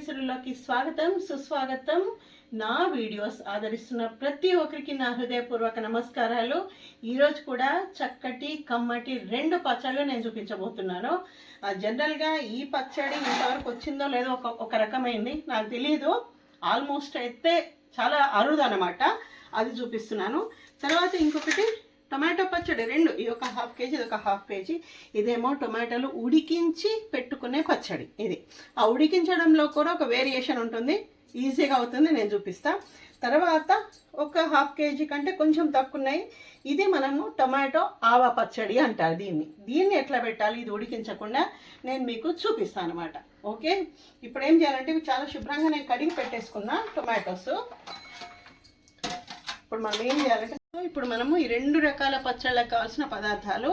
విసురులోకి స్వాగతం సుస్వాగతం. నా వీడియోస్ ఆదరిస్తున్న ప్రతి ఒక్కరికి నా హృదయపూర్వక నమస్కారాలు. ఈరోజు కూడా చక్కటి కమ్మటి రెండు పచ్చళ్ళు నేను చూపించబోతున్నాను. జనరల్గా ఈ పచ్చడి ఇంతవరకు వచ్చిందో లేదో ఒక రకమైంది, నాకు తెలియదు. ఆల్మోస్ట్ అయితే చాలా అరుదు అనమాట. అది చూపిస్తున్నాను. తర్వాత ఇంకొకటి టొమాటో పచ్చడి, రెండు, ఇది ఒక హాఫ్ కేజీ, ఇది ఒక హాఫ్ కేజీ. ఇదేమో టొమాటోలు ఉడికించి పెట్టుకునే పచ్చడి. ఇది ఆ ఉడికించడంలో కూడా ఒక వేరియేషన్ ఉంటుంది, ఈజీగా అవుతుంది, నేను చూపిస్తా. తర్వాత ఒక హాఫ్ కేజీ కంటే కొంచెం తక్కువ ఉన్నాయి. ఇది మనము టొమాటో ఆవా పచ్చడి అంటారు దీన్ని ఎట్లా పెట్టాలి, ఇది ఉడికించకుండా నేను మీకు చూపిస్తాను అనమాట. ఓకే, ఇప్పుడు ఏం చేయాలంటే ఇవి చాలా శుభ్రంగా నేను కడిగి పెట్టేసుకున్నా టొమాటోస్. ఇప్పుడు మనం ఏం చేయాలంటే, ఇప్పుడు మనము ఈ రెండు రకాల పచ్చళ్ళకి కావాల్సిన పదార్థాలు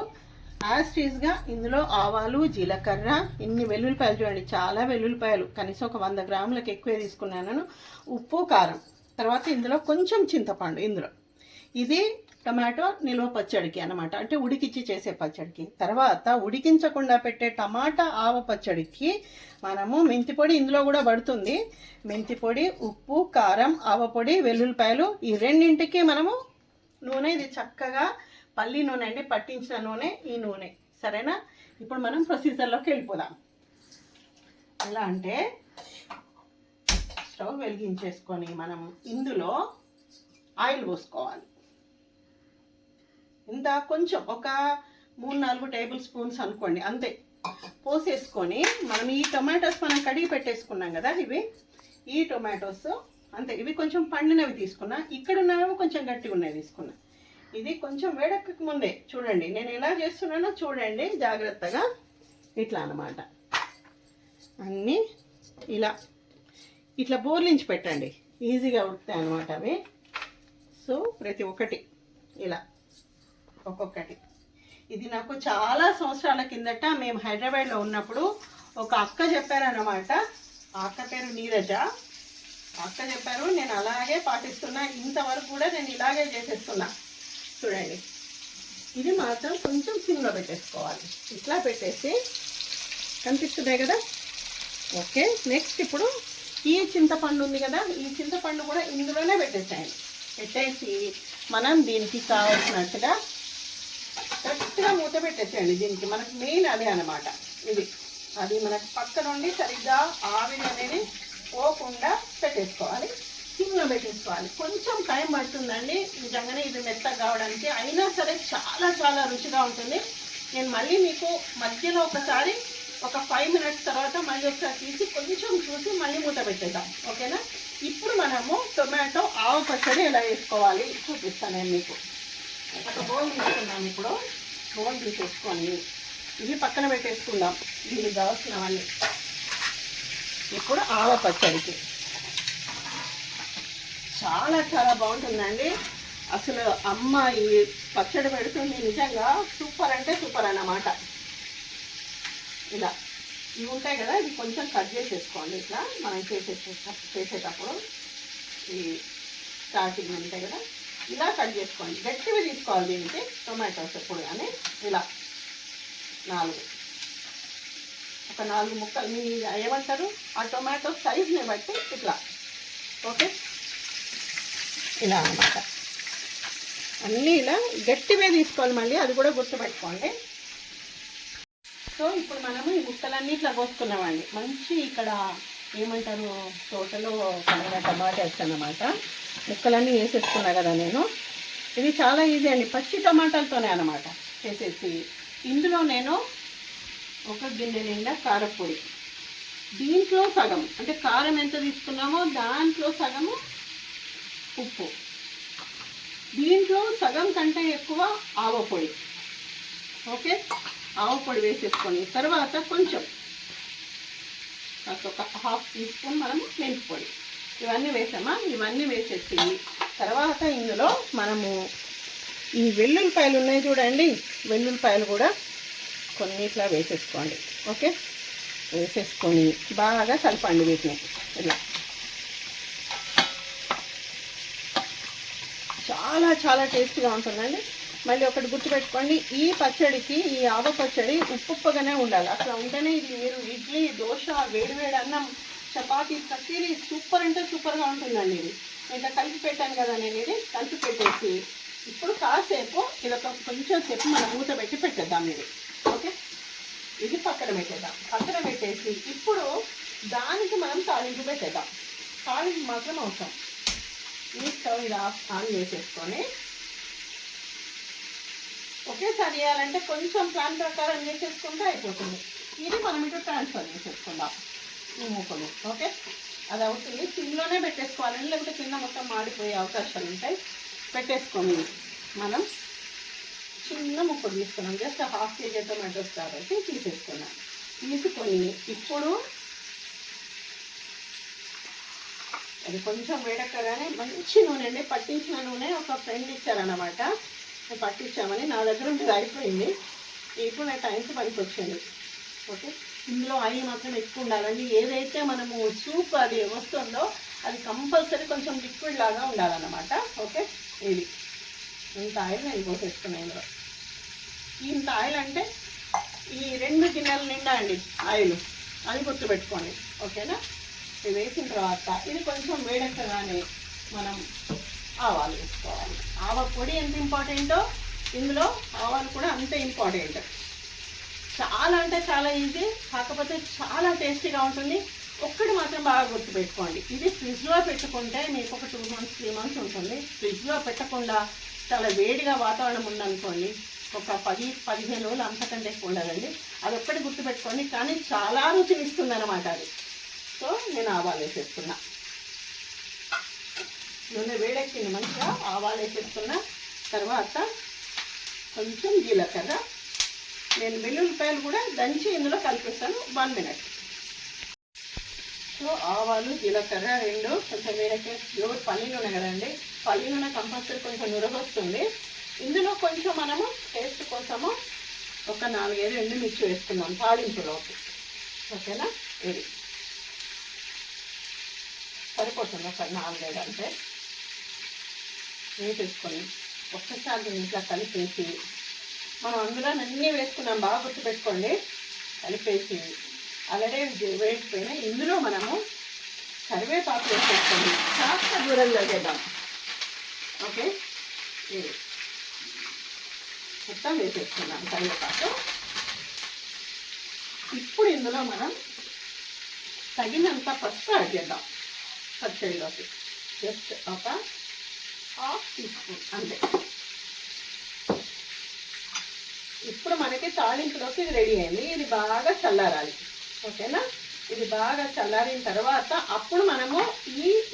యాస్టీస్గా ఇందులో ఆవాలు, జీలకర్ర, ఇన్ని వెల్లుల్లిపాయలు, చూడండి చాలా వెల్లుల్లిపాయలు, కనీసం ఒక 100 గ్రాములకు ఎక్కువే తీసుకున్నాను. ఉప్పు, కారం, తర్వాత ఇందులో కొంచెం చింతపండు. ఇందులో ఇది టమాటో నిల్వ పచ్చడికి అనమాట, అంటే ఉడికిచ్చి చేసే పచ్చడికి. తర్వాత ఉడికించకుండా పెట్టే టమాటా ఆవ పచ్చడికి మనము మెంతిపొడి ఇందులో కూడా పడుతుంది. మెంతిపొడి, ఉప్పు, కారం, ఆవపొడి, వెల్లుల్లిపాయలు, ఈ రెండింటికి మనము నూనె, ఇది చక్కగా పల్లి నూనె అండి, పట్టించిన నూనె, ఈ నూనె. సరేనా? ఇప్పుడు మనం ప్రొసీజర్లోకి వెళ్ళిపోదాం. ఎలా అంటే, స్టవ్ వెలిగించేసుకొని మనం ఇందులో ఆయిల్ పోసుకోవాలి. ఇంత కొంచెం ఒక 3-4 టేబుల్ స్పూన్స్ అనుకోండి, అంతే. పోసేసుకొని మనం ఈ టొమాటోస్ మనం కడిగి పెట్టేసుకున్నాం కదా, ఈ టొమాటోస్ అంతే. ఇవి కొంచెం పండినవి తీసుకున్నా, ఇక్కడ ఉన్నవి కొంచెం గట్టిగా ఉన్నవి తీసుకున్నా. ఇది కొంచెం వేడెక్కక ముందే చూడండి నేను ఎలా చేస్తున్నానో చూడండి జాగ్రత్తగా. ఇట్లా అన్నమాట, అన్నీ ఇట్లా బోర్లించి పెట్టండి, ఈజీగా ఉడుకుతాయి అన్నమాట అవి. సో ప్రతి ఒక్కటి ఇలా ఒక్కొక్కటి. ఇది నాకు చాలా సంవత్సరాల కిందట మేము హైదరాబాద్లో ఉన్నప్పుడు ఒక అక్క చెప్పారన్నమాట. ఆ అక్క పేరు నీరజ. అక్క చెప్పారు, నేను అలాగే పాటిస్తున్నా, ఇంతవరకు కూడా నేను ఇలాగే చేసేస్తున్నా. చూడండి, ఇది మాత్రం కొంచెం సిమ్లో పెట్టేసుకోవాలి. ఇట్లా పెట్టేసి, కనిపిస్తున్నాయి కదా. ఓకే, నెక్స్ట్ ఇప్పుడు ఈ చింతపండు ఉంది కదా, ఈ చింతపండు కూడా ఇందులోనే పెట్టేసేయండి. పెట్టేసి మనం దీనికి కావాల్సినట్టుగా కరెక్ట్గా మూత పెట్టేసేయండి. దీనికి మనకు మెయిన్ అదే అనమాట. అది మనకు పక్క నుండి సరిగ్గా ఆవిరి అనేది పోకుండా పెట్టేసుకోవాలి, సిమ్లో పెట్టేసుకోవాలి. కొంచెం టైం పడుతుందండి నిజంగానే ఇది మెత్తగా కావడానికి, అయినా సరే చాలా చాలా రుచిగా ఉంటుంది. నేను మళ్ళీ మీకు మధ్యలో ఒకసారి ఒక 5 మినిట్స్ తర్వాత మళ్ళీ ఒకసారి తీసి కొంచెం చూసి మళ్ళీ మూత పెట్టేద్దాం. ఓకేనా? ఇప్పుడు మనము టొమాటో ఆవు పచ్చడి ఎలా వేసుకోవాలి చూపిస్తాను నేను మీకు. ఒక బౌల్ తీసుకున్నాం. ఇప్పుడు బౌల్ తీసేసుకొని ఇవి పక్కన పెట్టేసుకుందాం, దీనికి కావాల్సినవన్నీ. ఇప్పుడు ఆవ పచ్చడికి చాలా చాలా బాగుంటుందండి. అసలు అమ్మ ఈ పచ్చడి పెడుతుంది, నిజంగా సూపర్ అంటే సూపర్ అన్నమాట. ఇలా ఇవి ఉంటాయి కదా, ఇది కొంచెం కట్ చేసేసుకోండి. ఇట్లా మనం చేసేటప్పుడు ఈ స్టార్టింగ్ ఉంటాయి కదా, ఇలా కట్ చేసుకోండి. గట్టివి తీసుకోవాలి దీనికి టొమాటోస్ ఎప్పుడు కానీ. ఇలా 4 ముక్కలు, మీ ఏమంటారు ఆ టొమాటో సైజ్ని బట్టి ఇట్లా. ఓకే, ఇలా అన్నమాట. అన్నీ ఇలా గట్టివే తీసుకోవాలి, మళ్ళీ అది కూడా గుర్తుపెట్టుకోండి. సో ఇప్పుడు మనము ఈ ముక్కలన్నీ ఇట్లా కోసుకున్నామండి. మంచి ఇక్కడ ఏమంటారు తోటలో పండిన టమాటాస్ అన్నమాట. ముక్కలన్నీ వేసేసుకున్నా కదా నేను. ఇది చాలా ఈజీ అండి, పచ్చి టమాటాలతోనే అన్నమాట చేసేసి. ఇందులో నేను ఒక గిన్నె నిండా కారపొడి, దీంట్లో సగం, అంటే కారం ఎంత తీసుకున్నామో దాంట్లో సగము ఉప్పు, దీంట్లో సగం కంటే ఎక్కువ ఆవపొడి. ఓకే, ఆవపొడి వేసేసుకొని తర్వాత కొంచెం ఒక 1/2 టీ స్పూన్ మనము మెంతిపొడి, ఇవన్నీ వేసామా. ఇవన్నీ వేసేసి తర్వాత ఇందులో మనము ఈ వెల్లుల్లిపాయలు ఉన్నాయి చూడండి, వెల్లుల్లిపాయలు కూడా కొన్ని ఇట్లా వేసేసుకోండి. ఓకే, వేసేసుకొని బాగా కలపండి వీటిని. ఇలా చాలా చాలా టేస్ట్గా ఉంటుందండి. మళ్ళీ ఒకటి గుర్తుపెట్టుకోండి, ఈ పచ్చడికి, ఈ ఆవ పచ్చడి ఉప్పుగానే ఉండాలి. అట్లా ఉంటేనే ఇది మీరు ఇడ్లీ, దోశ, వేడివేడి అన్నం చపాతీ ప్రతిదీ సూపర్ అంటే సూపర్గా ఉంటుందండి. ఇది ఇంకా కలిపి పెట్టాను కదా, నేను ఇది కలిపి పెట్టేసి ఇప్పుడు కాసేపు ఇది కొంచెం సేపు మనం మూత పెట్టి పెట్టేద్దాం. ఇది ఓకే, ఇది పక్కన పెట్టేద్దాం. పక్కన పెట్టేసి ఇప్పుడు దానికి మనం తాలింపు పెట్టేద్దాం. తాలింపు మాత్రం అవసరం. ఈ స్టవ్ ఇది ఆన్ చేసేసుకొని ఒకేసారి చేయాలంటే కొంచెం ప్లాన్ ప్రకారం చేసేసుకుంటే అయిపోతుంది. ఇది మనం ఇటు ట్రాన్స్ఫర్ చేసేసుకుందాం ఈ మూకలు. ఓకే, అది అవుతుంది. సిమ్లోనే పెట్టేసుకోవాలండి, లేకపోతే కింద మొత్తం మాడిపోయే అవకాశాలు ఉంటాయి. పెట్టేసుకొని మనం చిన్న ముక్కలు తీసుకున్నాం. జస్ట్ 1/2 kg టొమాటోస్ కాబట్టి తీసేసుకున్నాం. తీసుకొని ఇప్పుడు అది కొంచెం వేడెక్కగానే మంచి నూనె అండి, పట్టించిన నూనె ఒక ఫ్రెండ్ ఇచ్చారన్నమాట. పట్టించామని నా దగ్గర ఉండేది అయిపోయింది. ఇప్పుడు నా టైంకి పనికి వచ్చింది. ఓకే, ఇందులో ఆయిల్ మాత్రం ఎక్కువ ఉండాలండి. ఏదైతే మనము సూప్ అది వస్తుందో అది కంపల్సరీ కొంచెం లిక్విడ్ లాగా ఉండాలన్నమాట. ఓకే, ఇది ఇంత ఆయిల్ నేను పోసేసుకున్నాను ఇందులో. ఇంత ఆయిల్ అంటే ఈ 2 గిన్నెల నిండా అండి ఆయిల్, అది గుర్తుపెట్టుకోండి. ఓకేనా, ఇది వేసిన తర్వాత ఇది కొంచెం వేడెక్కగానే మనం ఆవాలు వేసుకోవాలి. ఆవ పొడి ఎంత ఇంపార్టెంటో ఇందులో ఆవాలు కూడా అంతే ఇంపార్టెంట్. చాలా అంటే చాలా ఈజీ, కాకపోతే చాలా టేస్టీగా ఉంటుంది. ఒక్కటి మాత్రం బాగా గుర్తుపెట్టుకోండి, ఇది ఫ్రిడ్జ్లో పెట్టుకుంటే మీకు ఒక 2 months 3 months ఉంటుంది. ఫ్రిడ్జ్లో పెట్టకుండా చాలా వేడిగా వాతావరణం ఉందనుకోండి, ఒక 10-15 రోజులు అంతకంటే ఎక్కువ ఉండదండి. అదొక్కటి గుర్తుపెట్టుకోండి, కానీ చాలా రుచినిస్తుంది అన్నమాట అది. సో నేను ఆవాలు వేసేస్తున్నా. నూనె వేడెక్కింది మంచిగా, ఆవాలు వేసేస్తున్నా. తర్వాత కొంచెం జీలకర్ర, నేను వెల్లుల్లిపాయలు కూడా దంచి ఇందులో కలిపిస్తాను. 1 minute. సో ఆవాలు జీలకర్ర 2 కొంచెం వేడెక్కి ప్యూర్ పల్లి నూనె కదండి, పల్లి నూనె కంపల్సరీ కొంచెం నురగొస్తుంది. ఇందులో కొంచెం మనము టేస్ట్ కోసము ఒక 4-5 ఎండుమిర్చి వేసుకుందాం తాలింపులోకి. ఓకేనా, ఇది సరిపోతుంది. ఒక 4-5 అంటే వేసేసుకొని ఒక్కసారి ఇంట్లో కలిపేసి మనం అందులో అన్నీ వేసుకున్నాం, బాగా గుర్తుపెట్టుకోండి. కలిపేసి ఆల్రెడీ వేసిపోయినా ఇందులో మనము కరివేపాకు వేసేసుకొని కాస్త దూరంగా చేద్దాం. ఓకే, ఇది మొత్తం వేసేసుకున్నాం కరివేపాకు. ఇప్పుడు ఇందులో మనం తగినంత పసుపు యాడ్ చేద్దాం పచ్చడిలోకి. జస్ట్ ఒక 1/2 teaspoon అంతే. ఇప్పుడు మనకి తాలింపులోకి ఇది రెడీ అయింది. ఇది బాగా చల్లారాలి. ఓకేనా, ఇది బాగా చల్లారిన తర్వాత అప్పుడు మనము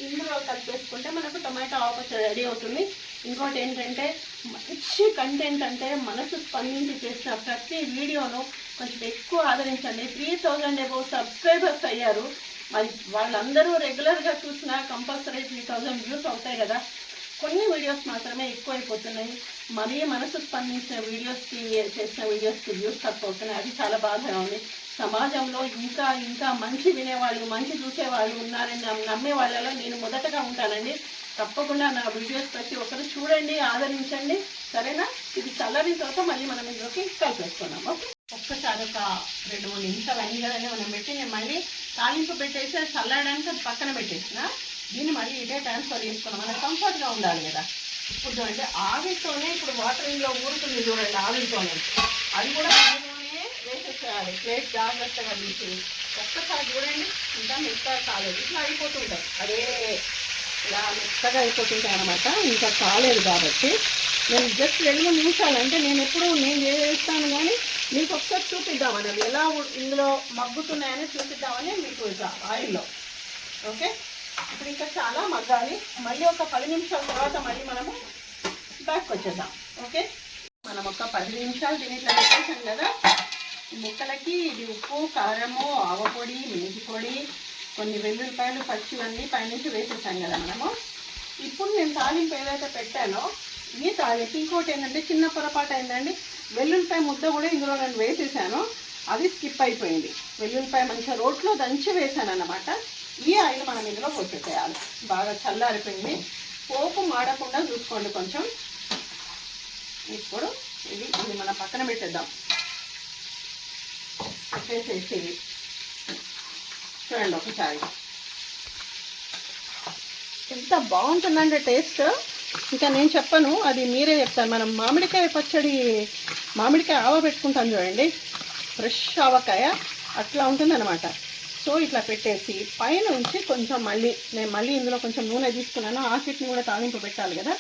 ఇందులో కలిపేసుకుంటే మనకు టొమాటో ఆవపచ్చడి రెడీ అవుతుంది. ఇంకోటి ఏంటంటే మంచి కంటెంట్ అంటే మనసు స్పందించి చేసిన ప్రతి వీడియోను కొంచెం ఎక్కువ ఆదరించండి. 3000 above సబ్స్క్రైబర్స్ అయ్యారు. మరి వాళ్ళందరూ రెగ్యులర్గా చూసినా కంపల్సరీ 3000 వ్యూస్ అవుతాయి కదా. కొన్ని వీడియోస్ మాత్రమే ఎక్కువ అయిపోతున్నాయి. మరీ మనసు స్పందించిన వీడియోస్కి చేసిన వీడియోస్కి వ్యూస్ తక్కువ అవుతున్నాయి. అది చాలా బాధగా ఉంది. సమాజంలో ఇంకా ఇంకా మంచి వినేవాళ్ళు, మంచి చూసేవాళ్ళు ఉన్నారని నమ్మే వాళ్ళలో నేను మొదటగా ఉంటానండి. తప్పకుండా నా వీడియోస్ ప్రతి ఒక్కరు చూడండి, ఆదరించండి. సరేనా, ఇది చల్లారిన తర్వాత మళ్ళీ మనం ఇందులోకి కలిపేసుకున్నాం. ఓకే, ఒక్కసారి ఒక 2-3 నిమిషాలు అయింది కదండి మనం పెట్టి, నేను మళ్ళీ తాలింపు పెట్టేసి అది చల్లారడానికి అది పక్కన పెట్టేసిన. దీన్ని మళ్ళీ ఇదే ట్రాన్స్ఫర్ చేసుకున్నాం. మనకు కంఫర్ట్గా ఉండాలి కదా. ఇప్పుడు చూడండి ఆవిరితోనే, ఇప్పుడు వాటర్ ఇంట్లో ఊరుతుంది చూడండి ఆవిరితోనే, అది కూడా అందులోనే వేసేసేయాలి. ప్లేట్ జాగ్రత్తగా తీసి ఒక్కసారి చూడండి, ఇంకా మెత్తగా కాలేదు, ఇట్లా అయిపోతుంటాయి. అదే ఇలా మెత్తగా అయిపోతుంటాయి అనమాట. ఇంకా కాలేదు కాబట్టి నేను జస్ట్ 2-3 నిమిషాలు అంటే నేను చేస్తాను, కానీ మీకు ఒకసారి చూపిద్దామని అవి ఎలా ఇందులో మగ్గుతున్నాయని చూపిద్దామని మీకు ఇక ఆయిల్లో. ఓకే, ఇప్పుడు ఇంకా చాలా మగ్గాలి. మళ్ళీ ఒక 10 నిమిషాల తర్వాత మళ్ళీ మనము బ్యాక్ వచ్చేద్దాం. ఓకే, మనం ఒక 10 నిమిషాలు దీనిట్లో పెట్టేసాం కదా. ముక్కలకి ఇది ఉప్పు, కారము, ఆవపొడి, మెంతి పొడి, కొన్ని వెల్లుల్లిపాయలు పచ్చివన్నీ పైనుంచి వేసేసాం కదా మనము. ఇప్పుడు నేను తాలింపు ఏదైతే పెట్టానో ఈ తాలింపు ఇంకోటి ఏంటంటే చిన్న పొరపాటు అయిందండి, వెల్లుల్లిపాయ ముద్ద కూడా ఇందులో నేను వేసేసాను, అది స్కిప్ అయిపోయింది. వెల్లుల్లిపాయ మంచిగా రోట్లో దంచి వేసాను అన్నమాట. ఈ ఆయిల్ మనం ఇందులో పోసేసేయాలి. బాగా చల్లారిపోయింది, పోపు మాడకుండా చూసుకోండి కొంచెం. ఇప్పుడు ఇది మనం పక్కన పెట్టేద్దాం. పెట్టేసేసి చూడండి ఒకసారి ఎంత బాగుంటుందంటే టేస్ట్ ఇంకా నేను చెప్పను, అది మీరే చెప్తాను. మనం మామిడికాయ పచ్చడి, మామిడికాయ ఆవ పెట్టుకుంటాం చూడండి, ఫ్రెష్ ఆవకాయ అట్లా ఉంటుందన్నమాట. సో ఇట్లా పెట్టేసి పైనుంచి కొంచెం నేను మళ్ళీ ఇందులో కొంచెం నూనె తీసుకున్నాను, ఆ చట్నీ కూడా తాలింపు పెట్టాలి కదా.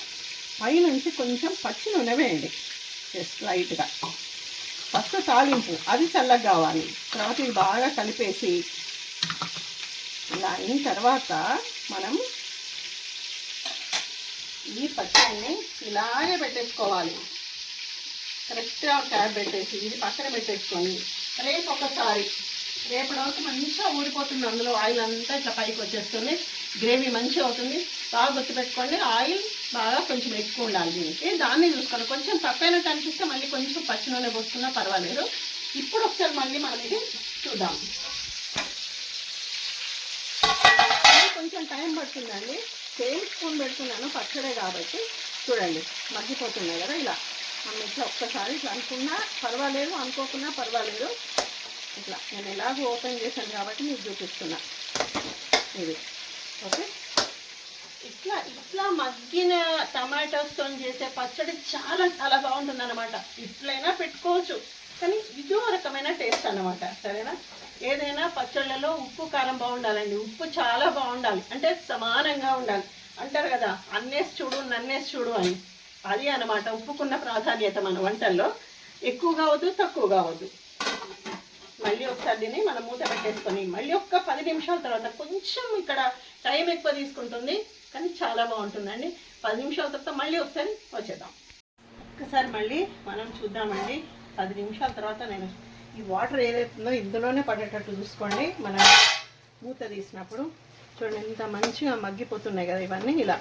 పైనుంచి కొంచెం పచ్చి నూనె వేయండి, జస్ట్ లైట్గా. ఫస్ట్ తాలింపు అది చల్లగా కావాలి, తర్వాత ఇది బాగా కలిపేసి ఇలా అయిన తర్వాత మనం ఈ పచ్చడిని ఇలాగే పెట్టేసుకోవాలి. కరెక్ట్గా క్యాప్ పెట్టేసి ఇది పక్కన పెట్టేసుకొని రేపు ఒకసారి, రేపటి వరకు మంచిగా ఊడిపోతుంది, అందులో ఆయిల్ అంతా ఇట్లా పైకి వచ్చేస్తుంది, గ్రేవీ మంచిగా అవుతుంది. బాగా గుర్తుపెట్టుకోండి, ఆయిల్ బాగా కొంచెం ఎక్కువ ఉండాలి దీనికి. దాన్ని చూసుకోండి, కొంచెం తప్పైనట్టు అనిపిస్తే మళ్ళీ కొంచెం పచ్చి నూనె పోసుకున్నా పర్వాలేదు. ఇప్పుడు ఒకసారి మళ్ళీ మనం ఇది చూద్దాం. కొంచెం టైం పడుతుందండి, సేమ్ స్పూన్ పెడుతున్నాను పచ్చడే కాబట్టి. చూడండి మగ్గిపోతున్నాయి కదా, ఇలా మనం ఇట్లా ఒక్కసారి ఇట్లా అనుకున్నా పర్వాలేదు, అనుకోకున్నా పర్వాలేదు. ఇట్లా నేను ఎలాగో ఓపెన్ చేశాను కాబట్టి మీకు చూపిస్తున్నా ఇది. ఓకే, ఇట్లా మగ్గిన టమాటోస్తో చేసే పచ్చడి చాలా చాలా బాగుంటుంది అన్నమాట. ఇట్లయినా పెట్టుకోవచ్చు, కానీ ఇదో రకమైన టేస్ట్ అన్నమాట. సరేనా, ఏదైనా పచ్చళ్ళలో ఉప్పు కారం బాగుండాలండి, ఉప్పు చాలా బాగుండాలి, అంటే సమానంగా ఉండాలి. అంటారు కదా అన్నేసి చూడు నన్నేసి చూడు అని, అది అన్నమాట ఉప్పుకున్న ప్రాధాన్యత మన వంటల్లో. ఎక్కువ కావద్దు, తక్కువ కావద్దు. మళ్ళీ ఒకసారి దీన్ని మనం మూత పెట్టేసుకొని మళ్ళీ ఒక్క 10 నిమిషాల తర్వాత, కొంచెం ఇక్కడ టైం ఎక్కువ తీసుకుంటుంది కానీ చాలా బాగుంటుందండి. 10 నిమిషాల తర్వాత మళ్ళీ ఒకసారి వచ్చేద్దాం. ఒక్కసారి మళ్ళీ మనం చూద్దామండి. 10 నిమిషాల తర్వాత నేను ఈ వాటర్ ఏదైతుందో ఇందులోనే పడేటట్టు చూసుకోండి. మనం మూత తీసినప్పుడు చూడండి ఎంత మంచిగా మగ్గిపోతున్నాయి కదా ఇవన్నీ. ఇలా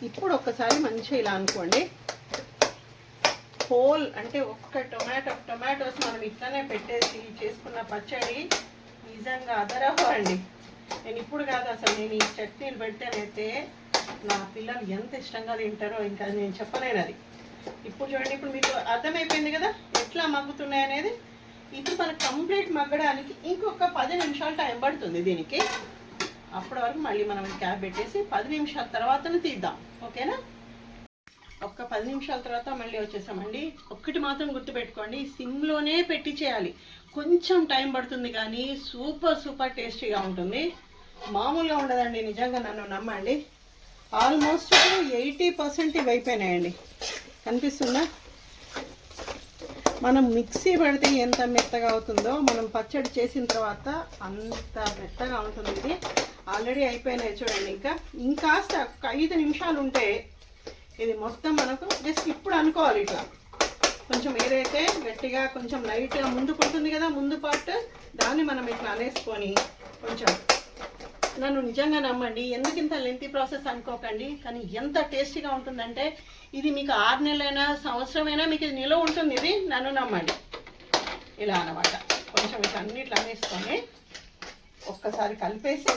ఇప్పుడు ఒక్కసారి మంచిగా ఇలా అనుకోండి, హోల్ అంటే ఒక్క టొమాటోస్ మనం ఇట్లానే పెట్టేసి చేసుకున్న పచ్చడి నిజంగా అదరహో అండి. నేను ఇప్పుడు కాదు అసలు, నేను ఈ చట్నీలు పెడితేనైతే నా పిల్లలు ఎంత ఇష్టంగా తింటారో ఇంకా నేను చెప్పలేను అది. ఇప్పుడు చూడండి, ఇప్పుడు మీకు అర్థమైపోయింది కదా ఎట్లా మగ్గుతున్నాయి అనేది. ఇప్పుడు మనకు కంప్లీట్ మగ్గడానికి ఇంకొక 10 నిమిషాలు టైం పడుతుంది దీనికి. అప్పటి వరకు మళ్ళీ మనం క్యాప్ పెట్టేసి 10 నిమిషాల తర్వాతనే తీద్దాం. ఓకేనా, ఒక్క 10 నిమిషాల తర్వాత మళ్ళీ వచ్చేసామండి. ఒక్కటి మాత్రం గుర్తుపెట్టుకోండి, సిమ్లోనే పెట్టి చేయాలి. కొంచెం టైం పడుతుంది కానీ సూపర్ టేస్టీగా ఉంటుంది, మామూలుగా ఉండదండి. నిజంగా నన్ను నమ్మండి. ఆల్మోస్ట్ 80% ఇవి అయిపోయినాయండి. కనిపిస్తుందా, మనం మిక్సీ పడితే ఎంత మెత్తగా అవుతుందో మనం పచ్చడి చేసిన తర్వాత అంత మెత్తగా ఉంటుంది. ఇది ఆల్రెడీ అయిపోయినాయి చూడండి. ఇంకాస్త ఒక 5 నిమిషాలు ఉంటే ఇది మొత్తం మనకు జస్ట్ ఇప్పుడు అనుకోవాలి ఇట్లా. కొంచెం ఏదైతే గట్టిగా కొంచెం లైట్గా ముందుకుంటుంది కదా ముందు పార్ట్, దాన్ని మనం ఇట్లా అనేసుకొని కొంచెం, నన్ను నిజంగా నమ్మండి, ఎందుకు ఇంత లెంతీ ప్రాసెస్ అనుకోకండి, కానీ ఎంత టేస్టీగా ఉంటుందంటే ఇది మీకు 6 నెలలైనా సంవత్సరమైనా మీకు ఇది నిలువ ఉంటుంది. ఇది నన్ను నమ్మండి. ఇలా అన్నమాట కొంచెం ఇట్లా అన్నిట్లో అనేసుకొని ఒక్కసారి కలిపేసి,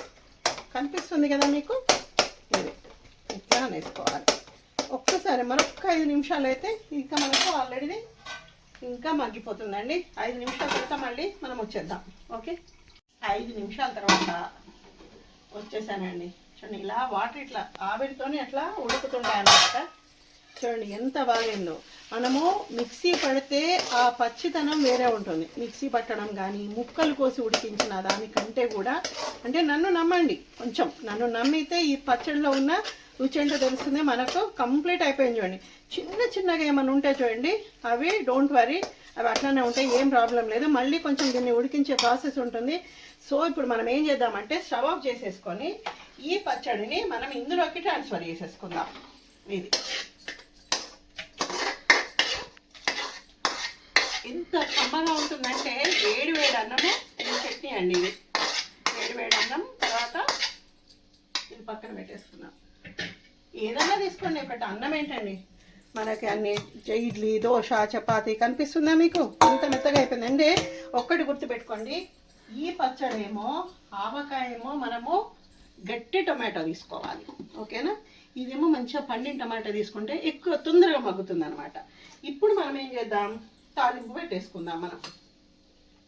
కనిపిస్తుంది కదా మీకు, ఇది ఇట్లా అనేసుకోవాలి. ఒక్కసారి మరొక్క 5 నిమిషాలు అయితే ఇంకా మనకు ఆల్రెడీ ఇంకా మగ్గిపోతుందండి. 5 నిమిషాల తర్వాత మళ్ళీ మనం వచ్చేద్దాం. ఓకే, 5 నిమిషాల తర్వాత వచ్చేసానండి. చూడండి ఇలా వాటర్ ఇట్లా ఆవిరితోనే అట్లా ఉడుకుతుంటాయి అన్నమాట. చూడండి ఎంత బాగైందో. మనము మిక్సీ పడితే ఆ పచ్చితనం వేరే ఉంటుంది, మిక్సీ పట్టడం కానీ ముక్కలు కోసి ఉడికించిన దానికంటే కూడా. అంటే నన్ను నమ్మండి, కొంచెం నన్ను నమ్మితే ఈ పచ్చడిలో ఉన్న రుచి ఏంటో తెలుస్తుంది. మనకు కంప్లీట్ అయిపోయింది చూడండి. చిన్నగా ఏమైనా ఉంటే చూడండి, అవి డోంట్ వరీ, అవి అట్లానే ఉంటాయి, ఏం ప్రాబ్లం లేదు. మళ్ళీ కొంచెం దీన్ని ఉడికించే ప్రాసెస్ ఉంటుంది. సో ఇప్పుడు మనం ఏం చేద్దామంటే స్టవ్ ఆఫ్ చేసేసుకొని ఈ పచ్చడిని మనం ఇందులోకి ట్రాన్స్ఫర్ చేసేసుకుందాం. ఇది ఎంత కమ్మగా ఉంటుందంటే వేడి అన్నము, ఇది చట్నీ అండి. ఇది వేడి అన్నం తర్వాత ఇది పక్కన పెట్టేసుకున్నాం. ఏదన్నా తీసుకోండి, ఒకటి అన్నం ఏంటండి మనకి అన్ని ఇడ్లీ దోశ చపాతి కనిపిస్తుందా మీకు, అంత మెత్తగా అయిపోయింది. అంటే ఒక్కటి గుర్తుపెట్టుకోండి, ఈ పచ్చడేమో ఆవకాయేమో మనము గట్టి టొమాటో తీసుకోవాలి. ఓకేనా, ఇదేమో మంచిగా పండిన టమాటో తీసుకుంటే ఎక్కువ తొందరగా మగ్గుతుంది అనమాట. ఇప్పుడు మనం ఏం చేద్దాం, తాలింపు పెట్టేసుకుందాం. మనం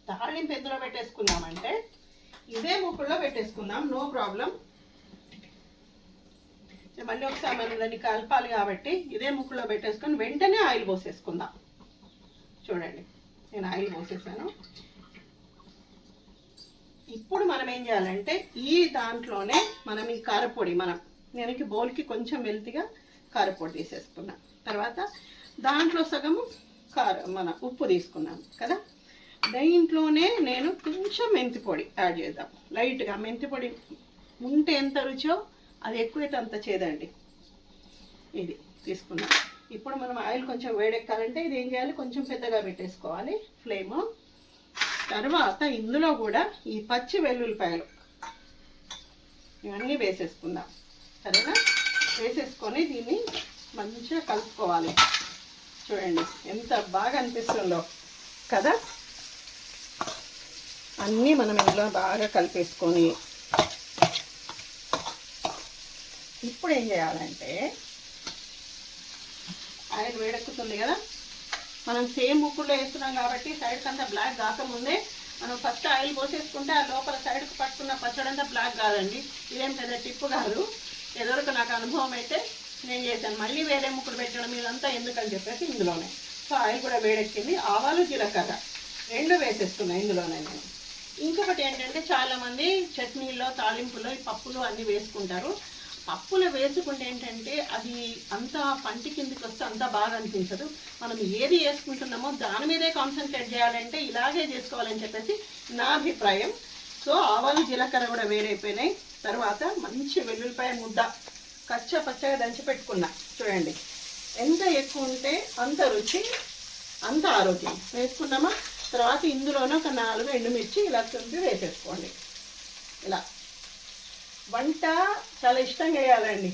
తాలింపు ఎందులో పెట్టేసుకుందామంటే ఇదే ముక్కుల్లో పెట్టేసుకుందాం, నో ప్రాబ్లం. మళ్ళీ ఒకసారి మనం దాన్ని కలపాలి కాబట్టి ఇదే ముక్కులో పెట్టేసుకొని వెంటనే ఆయిల్ పోసేసుకుందాం. చూడండి, నేను ఆయిల్ పోసేసాను. ఇప్పుడు మనం ఏం చేయాలంటే ఈ దాంట్లోనే మనం ఈ కారపొడి నేను బౌల్కి కొంచెం వెల్తిగా కారపొడి తీసేసుకున్నా. తర్వాత దాంట్లో సగము ఉప్పు తీసుకున్నాను కదా. దీంట్లోనే నేను కొంచెం మెంతి పొడి యాడ్ చేద్దాం. లైట్గా మెంతి పొడి ఉంటే ఎంత రుచో అది ఎక్కువైతే అంత చేదండి. ఇది తీసుకున్నాం. ఇప్పుడు మనం ఆయిల్ కొంచెం వేడెక్కాలంటే ఇది ఏం చేయాలి, కొంచెం పెద్దగా పెట్టేసుకోవాలి ఫ్లేము. తర్వాత ఇందులో కూడా ఈ పచ్చి వెల్లుల్లిపాయలు ఇవన్నీ వేసేసుకుందాం. సరేనా? వేసేసుకొని దీన్ని మంచిగా కలుపుకోవాలి. చూడండి ఎంత బాగా అనిపిస్తుందో కదా. అన్నీ మనం ఇందులో బాగా కలిపేసుకొని ఇప్పుడు ఏం చేయాలంటే ఆయిల్ వేడెక్కుతుంది కదా, మనం సేమ్ ముక్కుల్లో వేస్తున్నాం కాబట్టి సైడ్కి అంతా బ్లాక్ కాకముందే మనం ఫస్ట్ ఆయిల్ పోసేసుకుంటే ఆ లోపల సైడ్కి పట్టుకున్న పచ్చడి అంతా బ్లాక్ కాదండి. ఇదేం పెద్ద టిప్పు కాదు, ఎదురుకు నాకు అనుభవం అయితే నేను చేశాను. మళ్ళీ వేరే ముక్కులు పెట్టడం ఇదంతా ఎందుకని చెప్పేసి ఇందులోనే. సో ఆయిల్ కూడా వేడెక్కింది. ఆవాలు జీలకర్ర రెండు వేసేస్తున్నాయి ఇందులోనే నేను. ఇంకొకటి ఏంటంటే చాలామంది చట్నీల్లో తాలింపులో ఈ పప్పులు అన్నీ వేసుకుంటారు. పప్పులు వేసుకుంటే ఏంటంటే అది అంత పంటి కిందికి వస్తే అంత బాగా అనిపించదు. మనం ఏది వేసుకుంటున్నామో దాని మీదే కాన్సన్ట్రేట్ చేయాలంటే ఇలాగే చేసుకోవాలని చెప్పేసి నా అభిప్రాయం. సో ఆవాలు జీలకర్ర కూడా వేరైపోయినాయి. తర్వాత మంచి వెల్లుల్లిపాయ ముద్ద పచ్చగా దంచి పెట్టుకున్నా. చూడండి ఎంత ఎక్కువ ఉంటే అంత రుచి అంత ఆరోగ్యం. వేసుకున్నామా? తర్వాత ఇందులోనే ఒక 4 ఎండుమిర్చి ఇలా తుంపి వేసేసుకోండి. ఇలా వంట చాలా ఇష్టంగా వేయాలండి.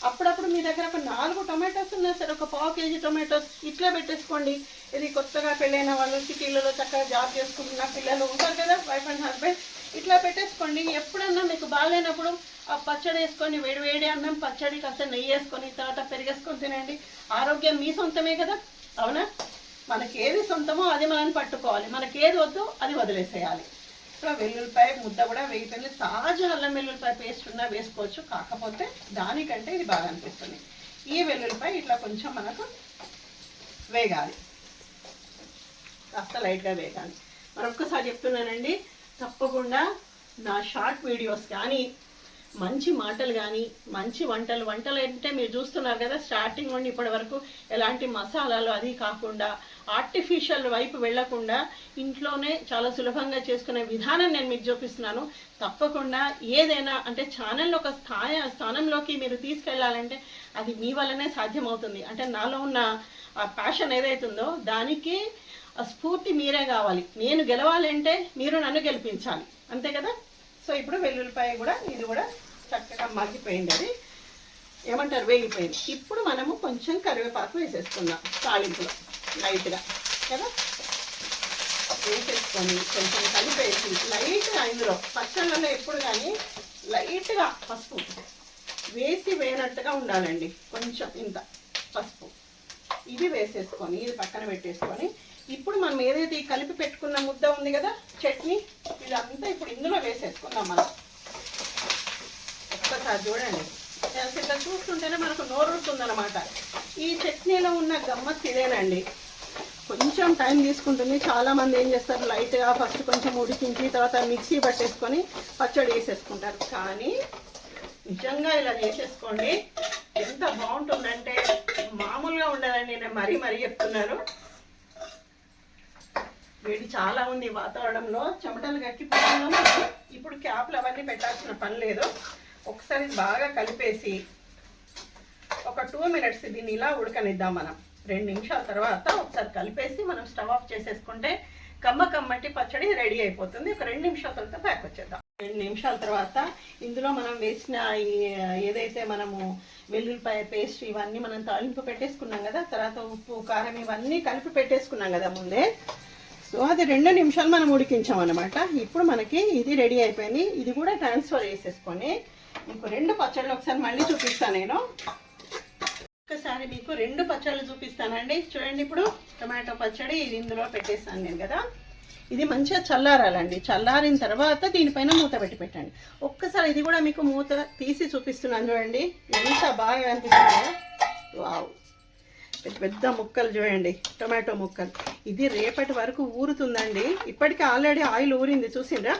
అప్పుడప్పుడు మీ దగ్గర ఒక 4 టొమాటోస్ ఉన్నా సరే ఒక 1/2 కేజీ టొమాటోస్ ఇట్లా పెట్టేసుకోండి. ఇది కొత్తగా పెళ్ళైన వాళ్ళు సిటీలలో చక్కగా జాబ్ చేసుకుంటున్న పిల్లలు ఉంటారు కదా, వైఫ్ అండ్ హస్బెండ్, ఇట్లా పెట్టేసుకోండి. ఎప్పుడన్నా మీకు బాగాలేనప్పుడు ఆ పచ్చడి వేసుకొని వేడి అన్నం పచ్చడి కాస్త నెయ్యి వేసుకొని తర్వాత పెరిగేసుకొని తినండి. ఆరోగ్యం మీ సొంతమే కదా, అవునా? మనకి ఏది సొంతమో అది మనం పట్టుకోవాలి, మనకి ఏది వద్దు అది వదిలేసేయాలి. సో వెల్లుల్లిపాయ ముద్ద కూడా వేగిపోయింది. తాజా అల్లం వెల్లుల్లిపాయ పేస్ట్ ఉన్నా వేసుకోవచ్చు, కాకపోతే దానికంటే ఇది బాగా అనిపిస్తుంది. ఈ వెల్లుల్లిపాయ ఇట్లా కొంచెం మనకు వేగాలి, కాస్త లైట్గా వేగాలి. మరొక్కసారి చెప్తున్నానండి, తప్పకుండా నా షార్ట్ వీడియోస్ కానీ మంచి మాటలు కానీ మంచి వంటలు అంటే మీరు చూస్తున్నారు కదా స్టార్టింగ్ నుండి ఇప్పటి వరకు ఎలాంటి మసాలాలు అది కాకుండా ఆర్టిఫిషియల్ వైపు వెళ్లకుండా ఇంట్లోనే చాలా సులభంగా చేసుకునే విధానం నేను మీకు చూపిస్తున్నాను. తప్పకుండా ఏదైనా అంటే ఛానల్ ఒక స్థానంలోకి మీరు తీసుకెళ్లాలంటే అది మీ వల్లనే సాధ్యమవుతుంది. అంటే నాలో ఉన్న ఆ ప్యాషన్ ఏదైతుందో దానికి స్ఫూర్తి మీరే కావాలి. నేను గెలవాలంటే మీరు నన్ను గెలిపించాలి, అంతే కదా. సో ఇప్పుడు వెల్లుల్లిపాయ కూడా ఇది కూడా చక్కగా మగ్గిపోయింది, అది ఏమంటారు వేగిపోయింది. ఇప్పుడు మనము కొంచెం కరివేపాకు వేసేసుకుందాం తాలింపులో లైట్గా కదా. వేసేసుకొని కొంచెం కలిపేసి లైట్గా ఇందులో పచ్చళ్ళలో ఎప్పుడు కానీ లైట్గా పసుపు వేసి వేయనట్టుగా ఉండాలండి. కొంచెం ఇంత పసుపు ఇది వేసేసుకొని ఇది పక్కన పెట్టేసుకొని ఇప్పుడు మనం ఏదైతే ఈ కలిపి పెట్టుకున్న ముద్ద ఉంది కదా చట్నీ, ఇదంతా ఇప్పుడు ఇందులో వేసేసుకుందాం. మనం ఒక్కసారి చూడండి, ఇట్లా చూస్తుంటేనే మనకు నోరుతుందన్నమాట. ఈ చట్నీలో ఉన్న గమ్మత్ ఇదేనండి. కొంచెం టైం తీసుకుంటుంది. చాలామంది ఏం చేస్తారు, లైట్గా ఫస్ట్ కొంచెం ఉడికించి తర్వాత మిక్సీ పట్టేసుకొని పచ్చడి వేసేసుకుంటారు. కానీ నిజంగా ఇలా చేసేసుకోండి, ఎంత బాగుంటుందంటే మామూలుగా ఉండదండి. నేను మరీ చెప్తున్నాను. వేడి చాలా ఉంది వాతావరణంలో, చెమటలు గట్టిపోతున్నాము. ఇప్పుడు క్యాప్లు అవన్నీ పెట్టాల్సిన పని లేదు. ఒకసారి బాగా కలిపేసి ఒక 2 మినిట్స్ దీన్ని ఇలా ఉడకనిద్దాం. మనం 2 నిమిషాల తర్వాత ఒకసారి కలిపేసి మనం స్టవ్ ఆఫ్ చేసేసుకుంటే కమ్మటి పచ్చడి రెడీ అయిపోతుంది. ఒక 2 నిమిషాల తర్వాత బ్యాక్ వచ్చేద్దాం. 2 నిమిషాల తర్వాత ఇందులో మనం వేసిన ఏదైతే మనము వెల్లుల్లిపాయ పేస్ట్ ఇవన్నీ మనం తాలింపు పెట్టేసుకున్నాం కదా, తర్వాత ఉప్పు కారం ఇవన్నీ కలిపి పెట్టేసుకున్నాం కదా ముందే. సో అది 2 నిమిషాలు మనం ఉడికించాం అనమాట. ఇప్పుడు మనకి ఇది రెడీ అయిపోయింది. ఇది కూడా ట్రాన్స్ఫర్ చేసేసుకొని మీకు 2 పచ్చళ్ళు ఒకసారి మళ్ళీ చూపిస్తాను. నేను ఒకసారి మీకు 2 పచ్చళ్ళు చూపిస్తానండి. చూడండి, ఇప్పుడు టమాటో పచ్చడి ఇది ఇందులో పెట్టేస్తాను నేను కదా. ఇది మంచిగా చల్లారాలండి. చల్లారిన తర్వాత దీనిపైన మూత పెట్టి పెట్టండి. ఒక్కసారి ఇది కూడా మీకు మూత తీసి చూపిస్తున్నాను చూడండి, ఎంత బాగా అనిపిస్తుందో. వావ్, పెద్ద పెద్ద ముక్కలు చూడండి, టొమాటో ముక్కలు. ఇది రేపటి వరకు ఊరుతుందండి. ఇప్పటికే ఆల్రెడీ ఆయిల్ ఊరింది, చూసిండ్రా?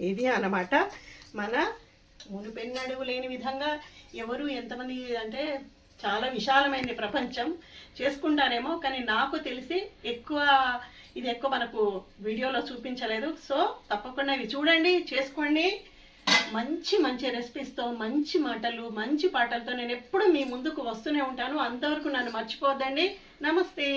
ఇది అన్నమాట మన మునుపెన్నడుగు లేని విధంగా ఎవరు ఎంతమంది, అంటే చాలా విశాలమైన ప్రపంచం చేసుకుంటారేమో, కానీ నాకు తెలిసి ఇది ఎక్కువ మనకు వీడియోలో చూపించలేదు. సో తప్పకుండా ఇవి చూడండి, చేసుకోండి. మంచి మంచి రెసిపీస్తో, మంచి మాటలు, మంచి పాటలతో నేను ఎప్పుడు మీ ముందుకు వస్తూనే ఉంటాను. అంతవరకు నన్ను మర్చిపోవద్దండి. నమస్తే.